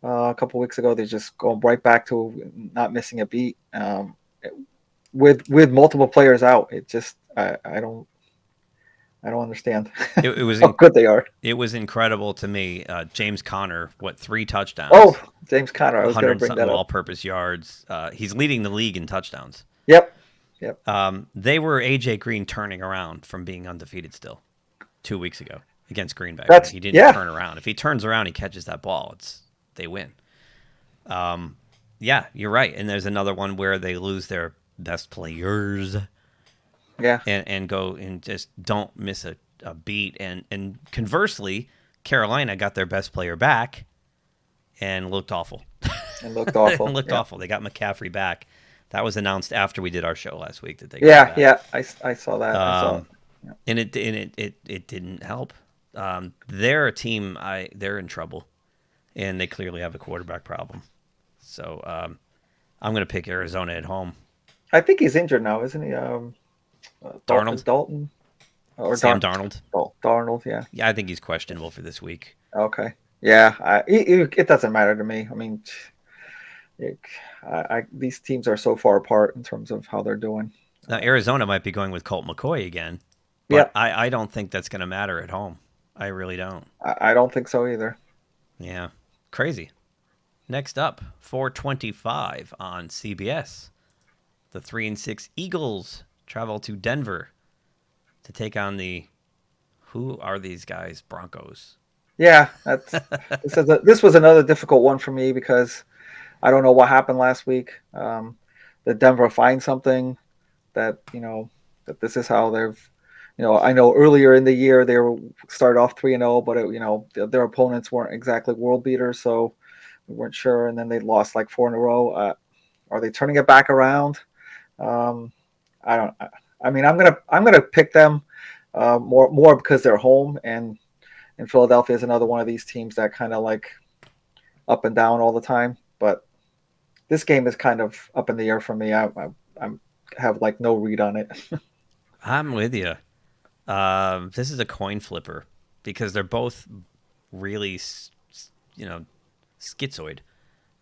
a couple weeks ago, they're just going right back to not missing a beat. With multiple players out, it just I don't understand it was how good they are. It was incredible to me. James Conner, 3 touchdowns? Oh, James Conner. I was going to bring that up. All-purpose yards. He's leading the league in touchdowns. Yep. They were AJ Green turning around from being undefeated still 2 weeks ago against Green Bay. He didn't turn around. If he turns around, he catches that ball. They win. Yeah, you're right. And there's another one where they lose their best players. Yeah. And go and just don't miss a beat. And conversely, Carolina got their best player back and looked awful. Awful. They got McCaffrey back. That was announced after we did our show last week that they got back. Yeah. I saw that. And it didn't help. They're a team. They're in trouble, and they clearly have a quarterback problem. So I'm going to pick Arizona at home. I think he's injured now, isn't he? Dalton? Or Sam Darnold? Darnold, yeah. Yeah, I think he's questionable for this week. Okay. Yeah, it doesn't matter to me. I mean, these teams are so far apart in terms of how they're doing. Now, Arizona might be going with Colt McCoy again, but I don't think that's going to matter at home. I really don't. I don't think so either. Yeah. Crazy. Next up, 4:25 on CBS. The 3-6 Eagles travel to Denver to take on who are these guys? Broncos. Yeah, this was another difficult one for me because I don't know what happened last week. That Denver find something that that this is how they've. I know earlier in the year they started off 3-0, but their opponents weren't exactly world beaters, so we weren't sure. And then they lost like 4 in a row. Are they turning it back around? I don't. I mean, I'm gonna pick them more because they're home, and Philadelphia is another one of these teams that kind of like up and down all the time. But this game is kind of up in the air for me. I have like no read on it. I'm with you. This is a coin flipper because they're both really, schizoid,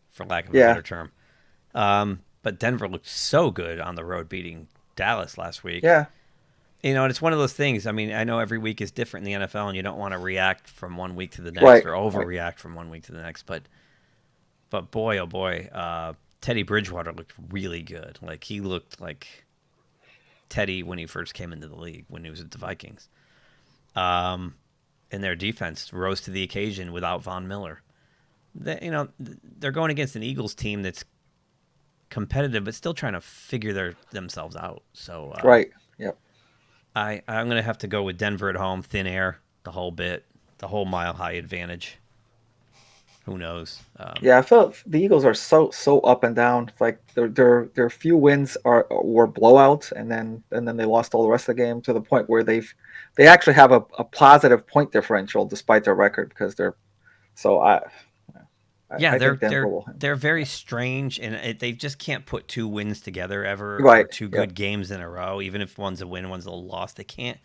for lack of a better term. But Denver looked so good on the road beating Dallas last week. Yeah. And it's one of those things. I mean, I know every week is different in the NFL, and you don't want to react from one week to the next or overreact from one week to the next. But boy, oh boy, Teddy Bridgewater looked really good. Like, he looked like Teddy when he first came into the league, when he was at the Vikings. And their defense rose to the occasion without Von Miller. They're going against an Eagles team that's competitive, but still trying to figure themselves out. So right. Yep. I'm going to have to go with Denver at home, thin air, the whole bit, the whole mile high advantage. Who knows? Yeah, I felt the Eagles are so up and down. It's like their few wins were blowouts, and then they lost all the rest of the game to the point where they actually have a positive point differential despite their record because they're so Yeah, I think Denver will. they're very strange, and they just can't put two wins together ever or Right. two Yeah. good games in a row. Even if one's a win, one's a loss, they can't.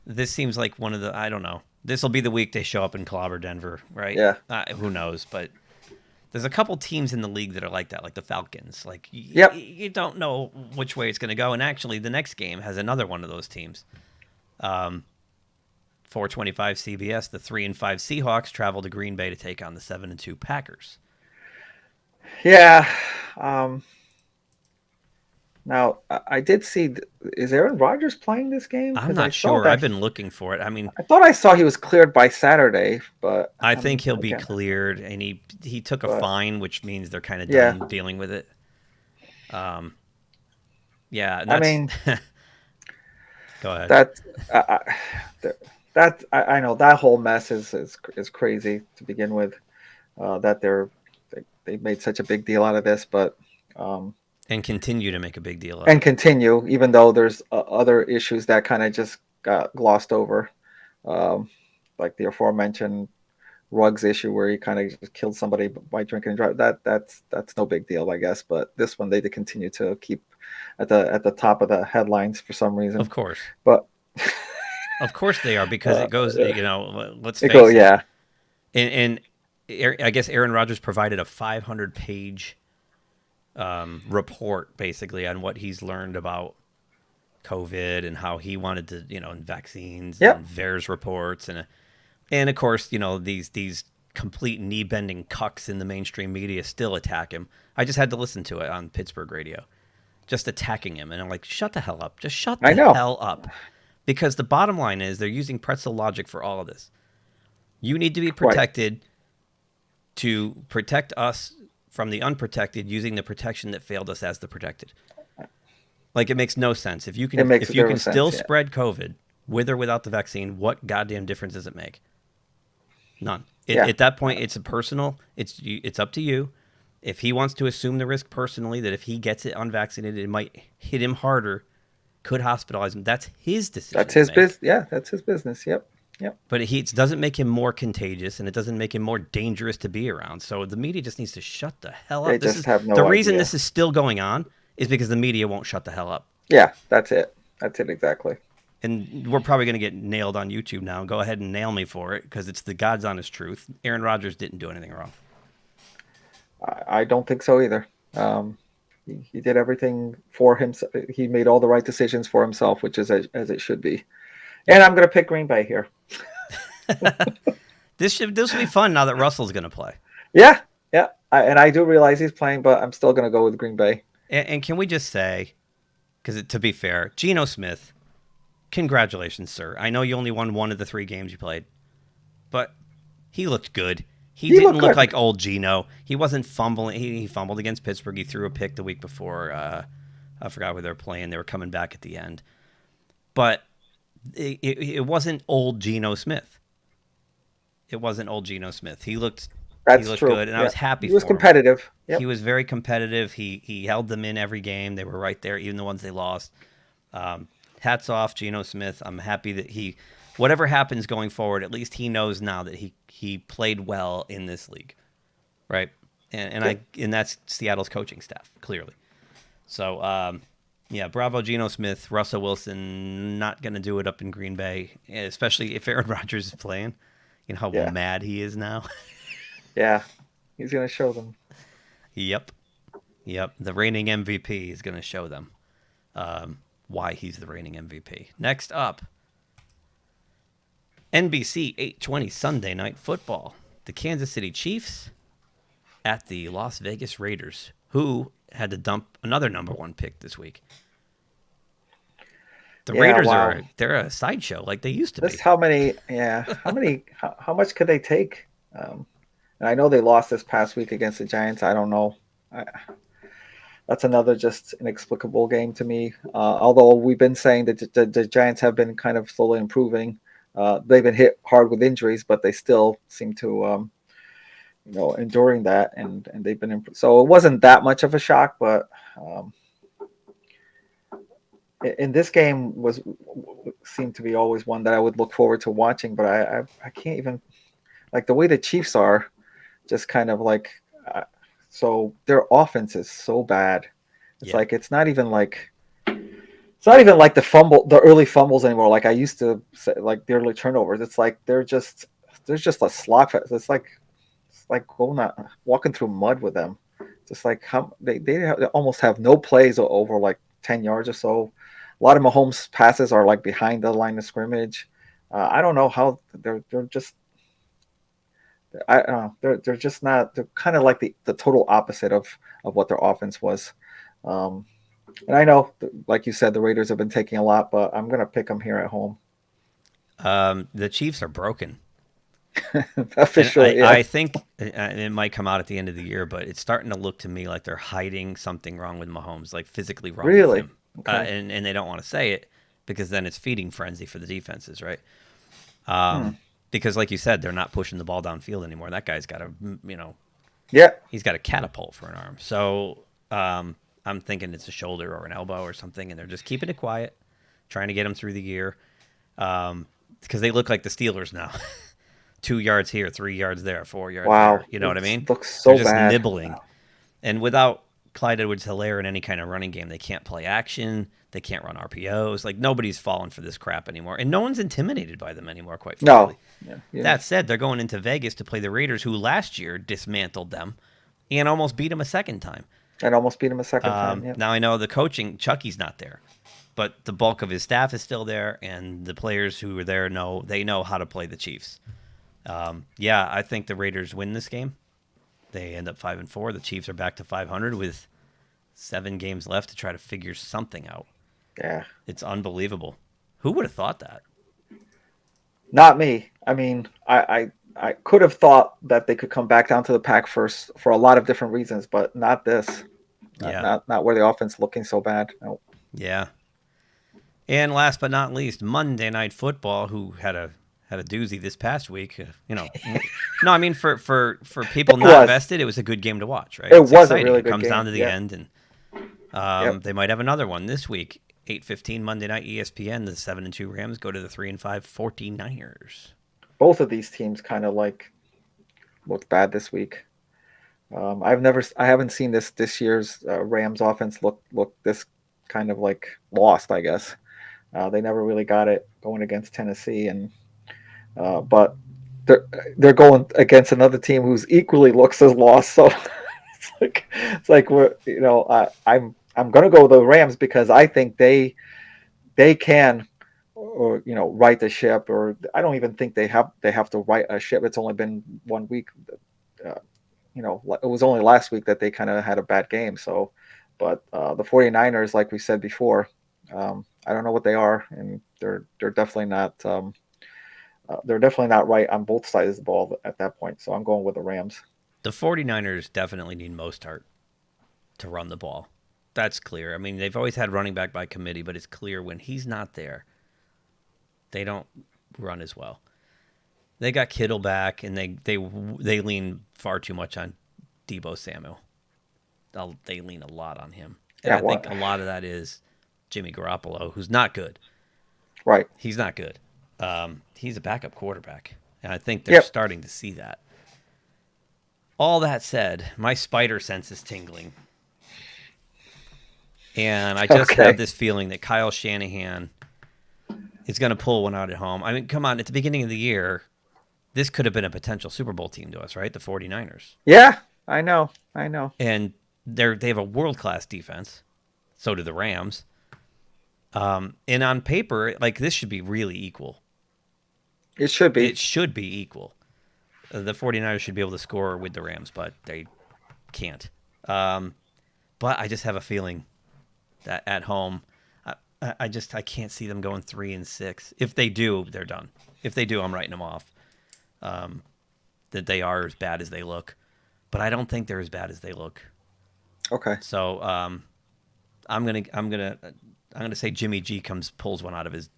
This seems like one of the I don't know. This will be the week they show up and clobber Denver, right? Yeah. Who knows? But there's a couple teams in the league that are like that, like the Falcons. Like Yep. you don't know which way it's going to go. And actually, the next game has another one of those teams. 425 CBS, the 3-5 Seahawks travel to Green Bay to take on the 7-2 Packers. Yeah. Now I did see. Is Aaron Rodgers playing this game? I'm 'Cause not sure. I've been looking for it. I mean, I thought I saw he was cleared by Saturday, but I think he'll be cleared, and he took a fine, which means they're kind of done dealing with it. Yeah. And I mean, go ahead. I know that whole mess is crazy to begin with. That they made such a big deal out of this, but and continue to make a big deal of and it. continue, even though there's other issues that kind of just got glossed over, like the aforementioned Ruggs issue where he kind of just killed somebody by drinking and drive. That's no big deal, I guess. But this one they did continue to keep at the top of the headlines for some reason. Of course, but of course they are because it goes. Let's face it. Yeah, and I guess Aaron Rodgers provided a 500-page report basically on what he's learned about COVID and how he wanted to, and vaccines and VAERS reports and of course, these complete knee-bending cucks in the mainstream media still attack him. I just had to listen to it on Pittsburgh radio, just attacking him, and I'm like, shut the hell up, just shut the hell up, because the bottom line is they're using pretzel logic for all of this. You need to be protected to protect us from the unprotected using the protection that failed us as the protected. Like, it makes no sense. If you can still spread COVID with or without the vaccine, what goddamn difference does it make? None. At that point, it's personal. It's up to you. If he wants to assume the risk personally that if he gets it unvaccinated, it might hit him harder, could hospitalize him. That's his decision. That's his business. Yeah, that's his business. Yep. But it doesn't make him more contagious, and it doesn't make him more dangerous to be around. So the media just needs to shut the hell up. The reason this is still going on is because the media won't shut the hell up. Yeah, that's it. That's it exactly. And we're probably going to get nailed on YouTube now. Go ahead and nail me for it because it's the God's honest truth. Aaron Rodgers didn't do anything wrong. I don't think so either. He did everything for himself. He made all the right decisions for himself, which is as it should be. And I'm going to pick Green Bay here. This will be fun now that Russell's going to play. Yeah. And I do realize he's playing, but I'm still going to go with Green Bay. And can we just say, because to be fair, Geno Smith, congratulations, sir. I know you only won one of the 3 games you played, but he looked good. He didn't look like old Geno. He wasn't fumbling. He fumbled against Pittsburgh. He threw a pick the week before. I forgot where they were playing. They were coming back at the end. But it wasn't old Geno Smith. It wasn't old Geno Smith. He looked true. Good, and I was happy for him. He was competitive. Yep. He was very competitive. He held them in every game. They were right there, even the ones they lost. Hats off, Geno Smith. I'm happy that whatever happens going forward, at least he knows now that he played well in this league, right? And that's Seattle's coaching staff, clearly. So, bravo, Geno Smith. Russell Wilson not going to do it up in Green Bay, especially if Aaron Rodgers is playing. You know how mad he is now? Yeah, he's going to show them. Yep. The reigning MVP is going to show them why he's the reigning MVP. Next up, NBC 8:20 Sunday Night Football. The Kansas City Chiefs at the Las Vegas Raiders, who had to dump another number 1 pick this week. The Raiders they're a sideshow like they used to be. How much could they take? And I know they lost this past week against the Giants. I don't know. that's another just inexplicable game to me. Although we've been saying that the Giants have been kind of slowly improving. They've been hit hard with injuries, but they still seem to enduring that, and they've been so it wasn't that much of a shock, but um, in this game was seemed to be always one that I would look forward to watching, but I can't even like the way the Chiefs are, just kind of like so their offense is so bad. It's Yeah. like it's not even like the early fumbles anymore. Like I used to say, like the early turnovers. It's like there's just a slot. It's like going out, walking through mud with them. Just like how they almost have no plays over like 10 yards or so. A lot of Mahomes passes are like behind the line of scrimmage. I don't know how they're just I don't know. They're just not. They're kind of like the total opposite of what their offense was. Um, and I know, like you said, the Raiders have been taking a lot, but I'm gonna pick them here at home. The Chiefs are broken. And Officially, yeah. I think it might come out at the end of the year, but it's starting to look to me like they're hiding something wrong with Mahomes, like physically wrong with Really? him. Okay. And they don't want to say it because then it's feeding frenzy for the defenses, right? Hmm. Because like you said, they're not pushing the ball downfield anymore. That guy's got Yeah. he's got a catapult for an arm. So I'm thinking it's a shoulder or an elbow or something, and they're just keeping it quiet, trying to get him through the year. Because they look like the Steelers now. 2 yards here, 3 yards there, 4 yards Wow. there. You know what I mean? Looks They're so just bad. nibbling. And without Clyde Edwards-Helaire in any kind of running game, they can't play action. They can't run RPOs. Like, nobody's falling for this crap anymore. And no one's intimidated by them anymore, quite frankly. No. Yeah. Yeah. That said, they're going into Vegas to play the Raiders, who last year dismantled them and almost beat them a second time. And almost beat him a second time. Yeah. Now, I know the coaching, Chucky's not there. But the bulk of his staff is still there, and the players who are there know how to play the Chiefs. Yeah, I think the Raiders win this game. They end up 5-4. The Chiefs are back to 500 with 7 games left to try to figure something out. Yeah. It's unbelievable. Who would have thought that? Not me. I mean, I could have thought that they could come back down to the pack first for a lot of different reasons, but not this. Not where the offense looking so bad. No. Yeah. And last but not least, Monday Night Football, who had a doozy this past week. No, I mean for people not invested, it was a good game to watch, right? It It's was exciting. a really good It comes game. down to the Yeah. end, and they might have another one this week. 8:15 Monday night ESPN. The 7-2 Rams go to the 3-5 49ers. Both of these teams kind of like looked bad this week. I haven't seen this year's Rams offense look this kind of like lost. I guess they never really got it going against Tennessee, and but they're going against another team who's equally looks as lost. So it's like we're I'm gonna go with the Rams because I think they can or right the ship, or I don't even think they have to right a ship. It's only been 1 week. Uh, it was only last week that they kind of had a bad game. So, but the 49ers, like we said before, I don't know what they are, and they're definitely not. They're definitely not right on both sides of the ball at that point. So I'm going with the Rams. The 49ers definitely need Mostert to run the ball. That's clear. I mean, they've always had running back by committee, but it's clear when he's not there, they don't run as well. They got Kittle back, and they lean far too much on Deebo Samuel. They lean a lot on him. And I think a lot of that is Jimmy Garoppolo, who's not good. Right. He's not good. He's a backup quarterback, and I think they're starting to see that. All that said, my spider sense is tingling. And I just have this feeling that Kyle Shanahan is going to pull one out at home. I mean, come on, at the beginning of the year, this could have been a potential Super Bowl team to us, right? The 49ers. Yeah, I know. And they have a world-class defense. So do the Rams. And on paper, like, this should be really equal. It should be. It should be equal. The 49ers should be able to score with the Rams, but they can't. But I just have a feeling that at home, I can't see them going 3-6. If they do, they're done. If they do, I'm writing them off. That they are as bad as they look, but I don't think they're as bad as they look. Okay. So I'm gonna say Jimmy G pulls one out of his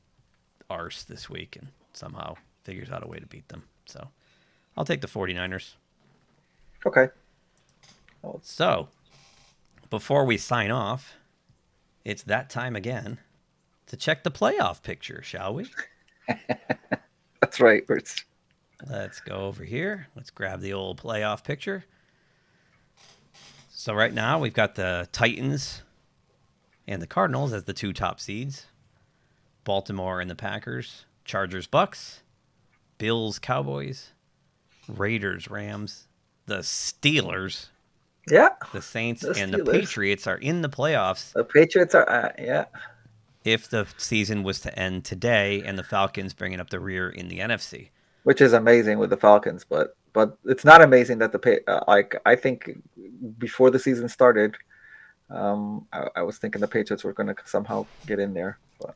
arse this week and somehow figures out a way to beat them. So I'll take the 49ers. Okay. So before we sign off, it's that time again to check the playoff picture, shall we? That's right. Let's go over here. Let's grab the old playoff picture. So right now we've got the Titans and the Cardinals as the 2 top seeds. Baltimore and the Packers. Chargers, Bucks. Bills, Cowboys. Raiders, Rams. The Steelers. Yeah. The Saints The and the Steelers. Patriots are in the playoffs. The Patriots are, yeah. If the season was to end today and the Falcons bringing up the rear in the NFC. Which is amazing with the Falcons, but it's not amazing that I think before the season started, I was thinking the Patriots were going to somehow get in there. But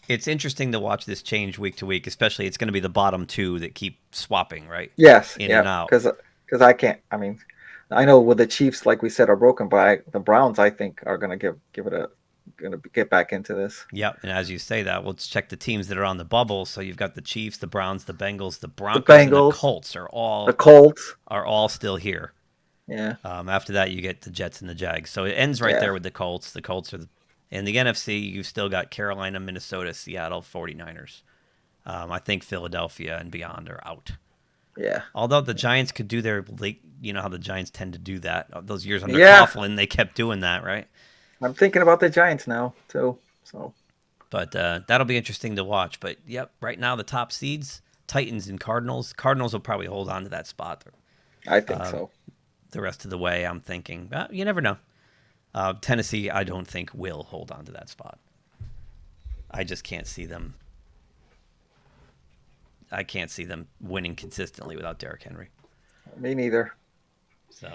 It's interesting to watch this change week to week, especially it's going to be the bottom 2 that keep swapping, right? yes, In and out. Because I can't. I mean, I know with the Chiefs, like we said, are broken, but the Browns, I think, are going to get back into this. Yep, and as you say that, let's check the teams that are on the bubble. So you've got the Chiefs, the Browns, the Bengals, the Broncos, and the Colts are all still here. Yeah. After that, you get the Jets and the Jags. So it ends right there with the Colts. The Colts are in the NFC. You've still got Carolina, Minnesota, Seattle, 49ers. I think Philadelphia and beyond are out. Yeah. Although the Giants could do their late, you know how the Giants tend to do that. Those years under Coughlin, they kept doing that, right? I'm thinking about the Giants now too. So, but that'll be interesting to watch. But yep, right now the top seeds: Titans and Cardinals. Cardinals will probably hold on to that spot. I think so. The rest of the way, I'm thinking. You never know. Tennessee, I don't think will hold on to that spot. I just can't see them. I can't see them winning consistently without Derrick Henry. Me neither. So,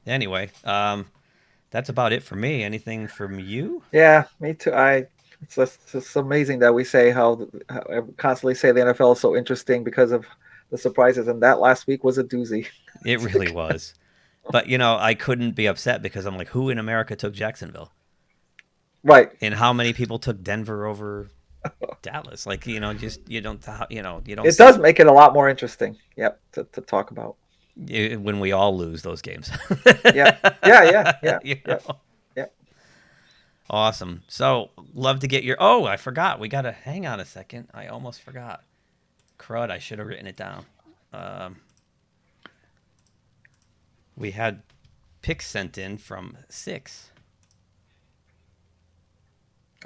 anyway, that's about it for me. Anything from you? Yeah, me too. It's just amazing that we say how I constantly say the NFL is so interesting because of the surprises, and that last week was a doozy. It really was. But, I couldn't be upset because I'm like, who in America took Jacksonville? Right. And how many people took Denver over Dallas? Like, you don't. It does make it a lot more interesting. Yep, to talk about. When we all lose those games. Yeah. Yep. Awesome. So, love to get your... Oh, I forgot. We got to... Hang on a second. I almost forgot. Crud, I should have written it down. We had picks sent in from 6.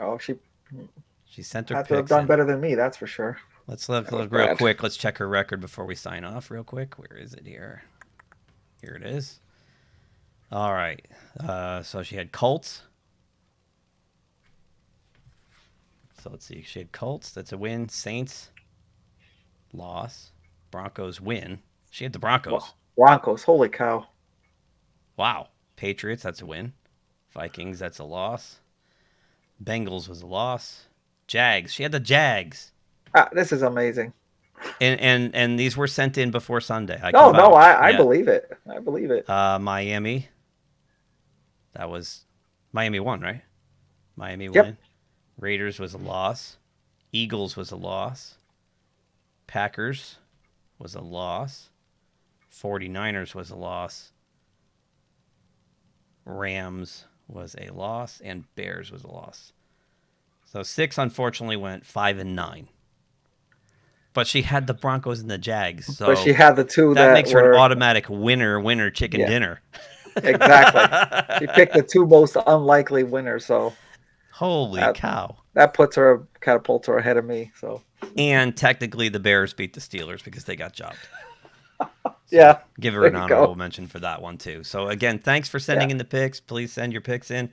Oh, she sent her had picks to have done in. better than me, that's for sure. Let's look real quick. Let's check her record before we sign off real quick. Where is it here? Here it is. All right. So she had Colts. So let's see. She had Colts. That's a win. Saints, loss. Broncos, win. She had the Broncos. Broncos. Holy cow. Wow. Patriots, that's a win. Vikings, that's a loss. Bengals was a loss. Jags. She had the Jags. This is amazing. And these were sent in before Sunday. I believe it. I believe it. Miami. That was Miami won, right? Miami Yep. win. Raiders was a loss. Eagles was a loss. Packers was a loss. 49ers was a loss. Rams was a loss. And Bears was a loss. So 6, unfortunately, went 5-9. But she had the Broncos and the Jags. So but she had the two that makes her an automatic winner chicken dinner. Exactly. She picked the two most unlikely winners. So holy cow. That catapults her ahead of me. So and technically the Bears beat the Steelers because they got jobbed. So give her an honorable mention for that one too. So again, thanks for sending in the picks. Please send your picks in.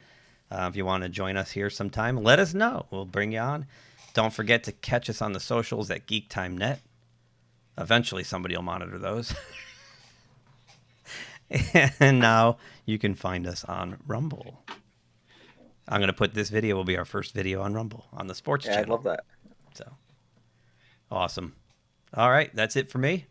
If you want to join us here sometime, let us know. We'll bring you on. Don't forget to catch us on the socials at GeekTimeNet. Eventually somebody will monitor those. And now you can find us on Rumble. I'm going to put this video will be our first video on Rumble on the sports channel. I love that. So awesome. All right. That's it for me.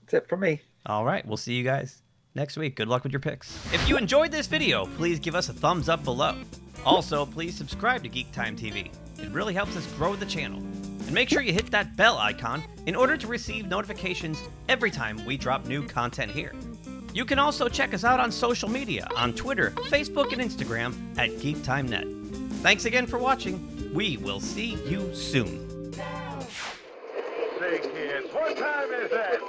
That's it for me. All right. We'll see you guys next week. Good luck with your picks. If you enjoyed this video, please give us a thumbs up below. Also, please subscribe to GeekTime TV. It really helps us grow the channel. And make sure you hit that bell icon in order to receive notifications every time we drop new content here. You can also check us out on social media on Twitter, Facebook, and Instagram at geektimenet. Thanks again for watching. We will see you soon. Say, kids, what time is that?